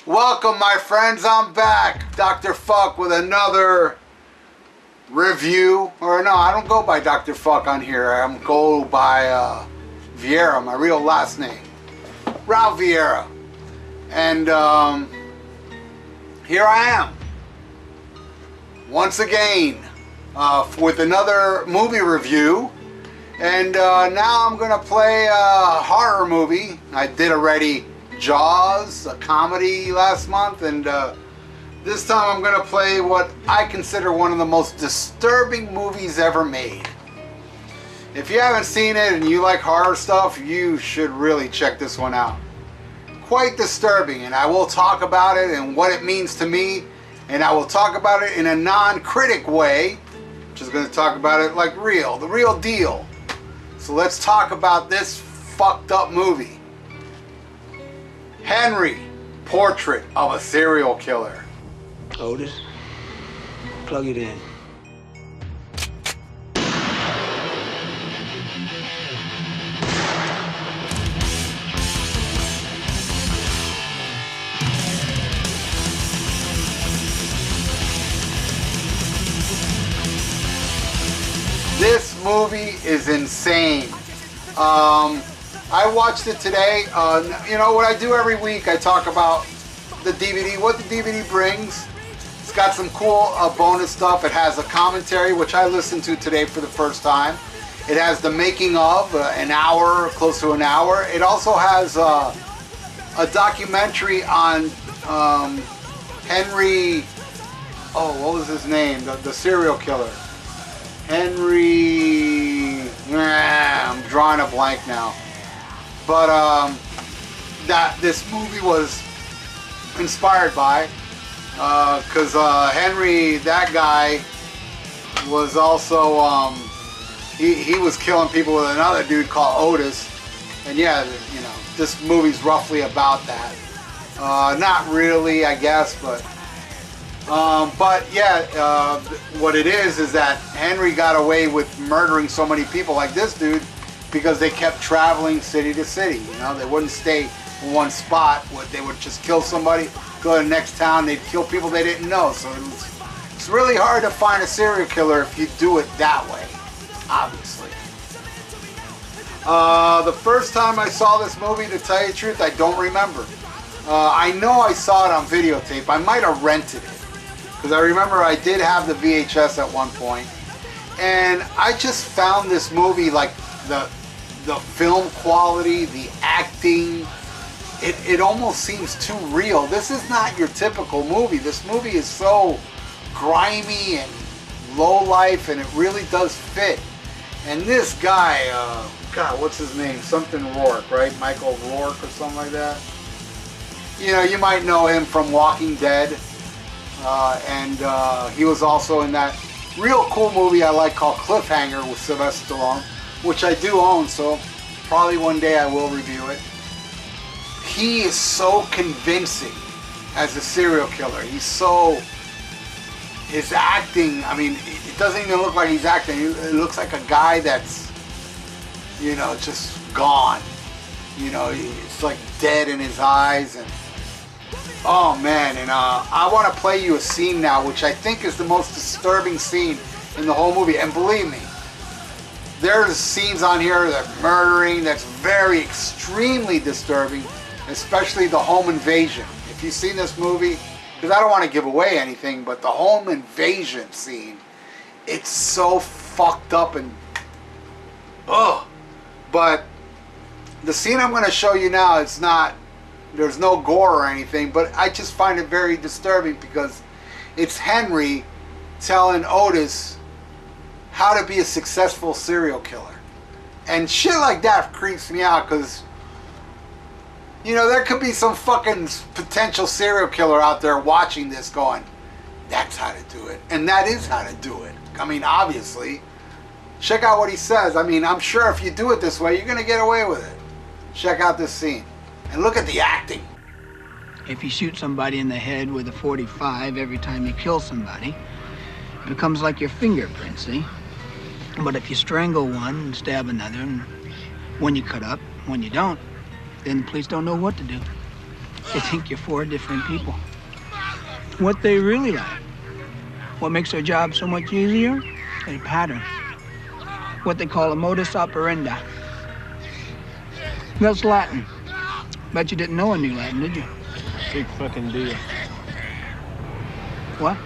Welcome, my friends. I'm back, Dr. Fuck, with another review. Or no, I don't go by Dr. Fuck on here. I go by Vieira, my real last name, Ralph Vieira. And here I am, once again, with another movie review. And now I'm gonna play a horror movie. I did already Jaws, a comedy, last month, and this time I'm gonna play what I consider one of the most disturbing movies ever made. If you haven't seen it and you like horror stuff, you should really check this one out. Quite disturbing, and I will talk about it and what it means to me, and I will talk about it in a non-critic way, which is going to talk about it like the real deal. So let's talk about this fucked up movie. Henry, Portrait of a Serial Killer. Otis, plug it in. This movie is insane. I watched it today. You know what I do every week? I talk about the DVD, what the DVD brings. It's got some cool bonus stuff. It has a commentary, which I listened to today for the first time. It has the making of, an hour, close to an hour. It also has a documentary on Henry, what was his name? The serial killer. Henry, I'm drawing a blank now. But that this movie was inspired by, because Henry, that guy, was also he was killing people with another dude called Ottis, and yeah, you know, this movie's roughly about that. Not really, I guess, but yeah, what it is that Henry got away with murdering so many people like this dude because they kept traveling city to city. You know, they wouldn't stay in one spot. They would just kill somebody, go to the next town, they'd kill people they didn't know. So it's really hard to find a serial killer if you do it that way, obviously. The first time I saw this movie, to tell you the truth, I don't remember. I know I saw it on videotape. I might have rented it, because I remember I did have the VHS at one point, and I just found this movie, like the film quality, the acting, it almost seems too real. This is not your typical movie. This movie is so grimy and low life, and it really does fit. And this guy, God, what's his name? Something Rourke, right? Michael Rourke or something like that. You know, you might know him from Walking Dead. And he was also in that real cool movie I like called Cliffhanger with Sylvester Stallone, which I do own, so probably one day I will review it. He is so convincing as a serial killer. His acting, I mean, it doesn't even look like he's acting. It looks like a guy that's, you know, just gone. You know, it's like dead in his eyes. And oh man, and I want to play you a scene now, which I think is the most disturbing scene in the whole movie. And believe me, there's scenes on here that murdering that's very extremely disturbing, especially the home invasion. If you've seen this movie, because I don't want to give away anything, but the home invasion scene, it's so fucked up and ugh. But the scene I'm going to show you now, it's not, there's no gore or anything, but I just find it very disturbing because it's Henry telling Otis how to be a successful serial killer. And shit like that creeps me out because, you know, there could be some fucking potential serial killer out there watching this going, that's how to do it. And that is how to do it. I mean, obviously. Check out what he says. I mean, I'm sure if you do it this way, you're going to get away with it. Check out this scene. And look at the acting. If you shoot somebody in the head with a .45 every time you kill somebody, it becomes like your fingerprint, see? But if you strangle one and stab another, and when you cut up, when you don't, then the police don't know what to do. They think you're four different people. What they really like, what makes their job so much easier, is a pattern. What they call a modus operandi. That's Latin. Bet you didn't know I knew Latin, did you? Big fucking deal. What?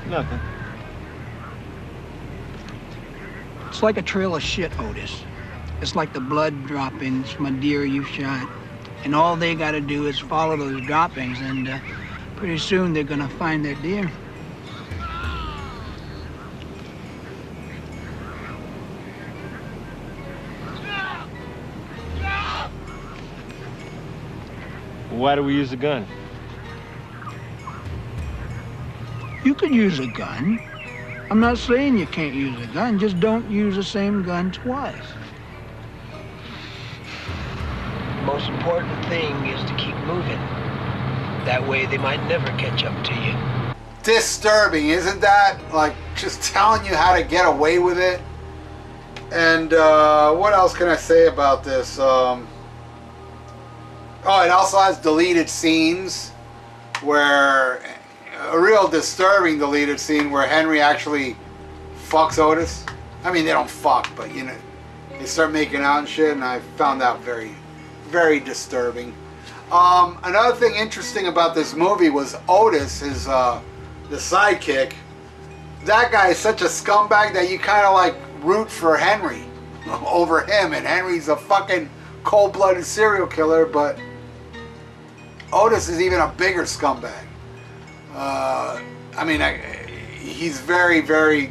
Nothing. It's like a trail of shit, Otis. It's like the blood droppings from a deer you shot. And all they gotta do is follow those droppings, and pretty soon they're gonna find their deer. Why do we use a gun? You could use a gun. I'm not saying you can't use a gun, just don't use the same gun twice. The most important thing is to keep moving. That way they might never catch up to you. Disturbing, isn't that? Like, just telling you how to get away with it. And what else can I say about this? Oh, it also has deleted scenes where, a real disturbing deleted scene where Henry actually fucks Otis. I mean, they don't fuck, but you know, they start making out and shit, and I found that very, very disturbing. Another thing interesting about this movie was Otis, the sidekick. That guy is such a scumbag that you kind of like root for Henry over him, and Henry's a fucking cold-blooded serial killer, but Otis is even a bigger scumbag. I mean, he's very, very,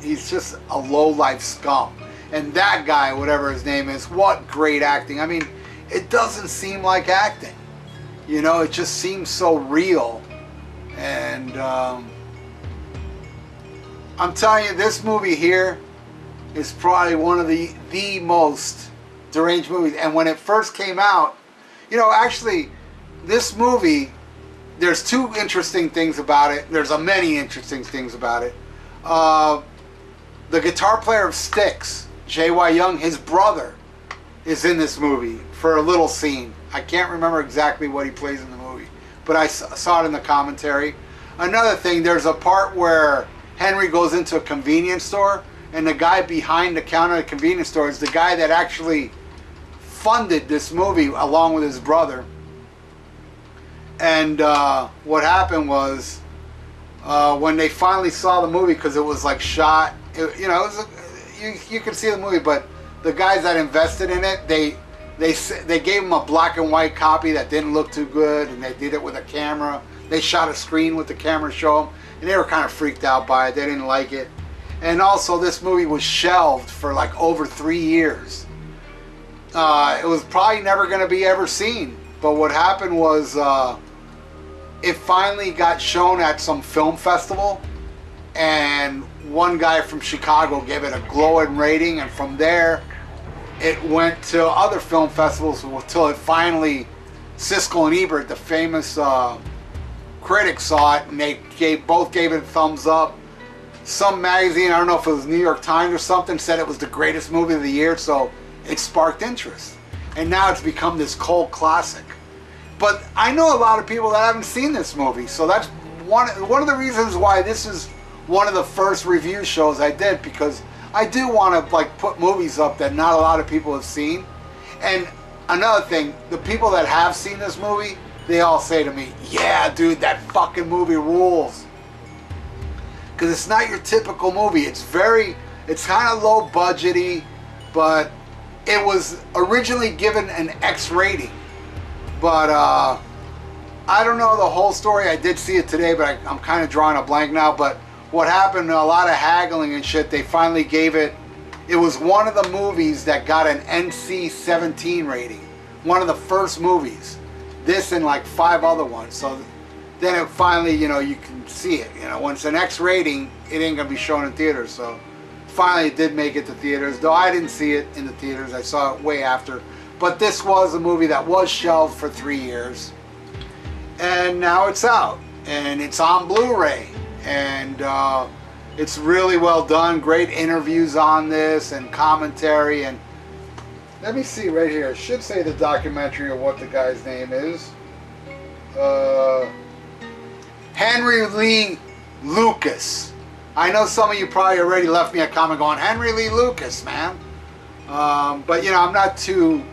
he's just a low-life scum. And that guy, whatever his name is, what great acting. I mean, it doesn't seem like acting. You know, it just seems so real. And I'm telling you, this movie here is probably one of the most deranged movies. And when it first came out, you know, actually, this movie, there's two interesting things about it. There's many interesting things about it. The guitar player of Styx, J.Y. Young, his brother, is in this movie for a little scene. I can't remember exactly what he plays in the movie, but I saw it in the commentary. Another thing, there's a part where Henry goes into a convenience store, and the guy behind the counter at the convenience store is the guy that actually funded this movie along with his brother. And what happened was, when they finally saw the movie, because it was like shot, you know, it was you can see the movie, but the guys that invested in it, they gave him a black and white copy that didn't look too good, and they did it with a camera. They shot a screen with the camera to show them, and they were kind of freaked out by it. They didn't like it. And also, this movie was shelved for like over 3 years. It was probably never going to be ever seen. But what happened was, it finally got shown at some film festival, and one guy from Chicago gave it a glowing rating, and from there it went to other film festivals until it finally, Siskel and Ebert, the famous critics, saw it, and they both gave it a thumbs up. Some magazine, I don't know if it was New York Times or something, said it was the greatest movie of the year, so it sparked interest. And now it's become this cult classic. But I know a lot of people that haven't seen this movie, so that's one of the reasons why this is one of the first review shows I did, because I do want to like put movies up that not a lot of people have seen. And another thing, the people that have seen this movie, they all say to me, "Yeah, dude, that fucking movie rules." Because it's not your typical movie. It's kind of low budgety, but it was originally given an X rating. But I don't know the whole story. I did see it today, but I'm kind of drawing a blank now. But what happened, a lot of haggling and shit, they finally gave it. It was one of the movies that got an NC-17 rating. One of the first movies. This and like 5 other ones. So then it finally, you know, you can see it. You know, when it's an X rating, it ain't going to be shown in theaters. So finally it did make it to theaters. Though I didn't see it in the theaters. I saw it way after. But this was a movie that was shelved for 3 years. And now it's out. And it's on Blu-ray. And it's really well done. Great interviews on this and commentary. And let me see right here. It should say the documentary of what the guy's name is. Henry Lee Lucas. I know some of you probably already left me a comment going, Henry Lee Lucas, man. But you know, I'm not too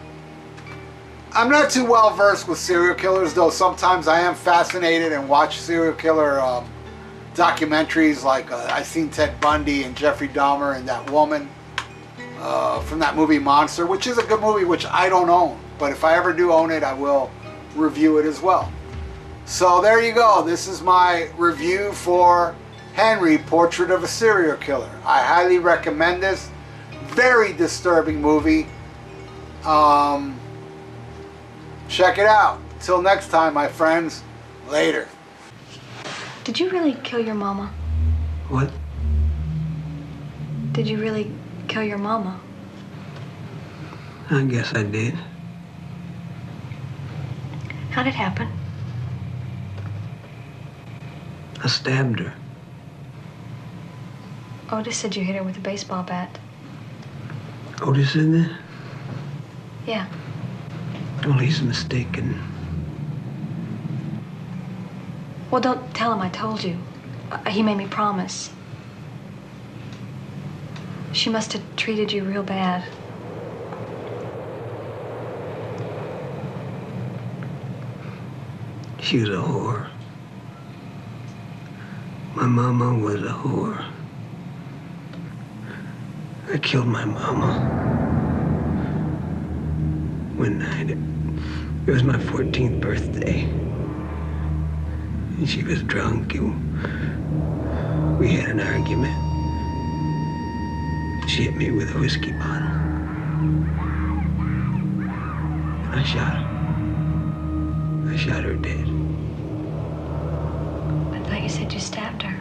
well versed with serial killers, though sometimes I am fascinated and watch serial killer documentaries, like I've seen Ted Bundy and Jeffrey Dahmer and that woman from that movie Monster, which is a good movie, which I don't own, but if I ever do own it, I will review it as well. So there you go. This is my review for Henry, Portrait of a Serial Killer. I highly recommend this. Very disturbing movie. Check it out. Till next time, my friends. Later. Did you really kill your mama? What? Did you really kill your mama? I guess I did. How'd it happen? I stabbed her. Otis said you hit her with a baseball bat. Otis said that? Yeah. Well, he's mistaken. Well, don't tell him I told you. He made me promise. She must have treated you real bad. She was a whore. My mama was a whore. I killed my mama. One night, it was my 14th birthday. And she was drunk, and we had an argument. She hit me with a whiskey bottle. And I shot her. I shot her dead. I thought you said you stabbed her.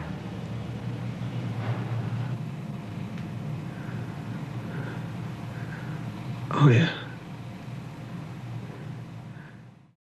Oh, yeah.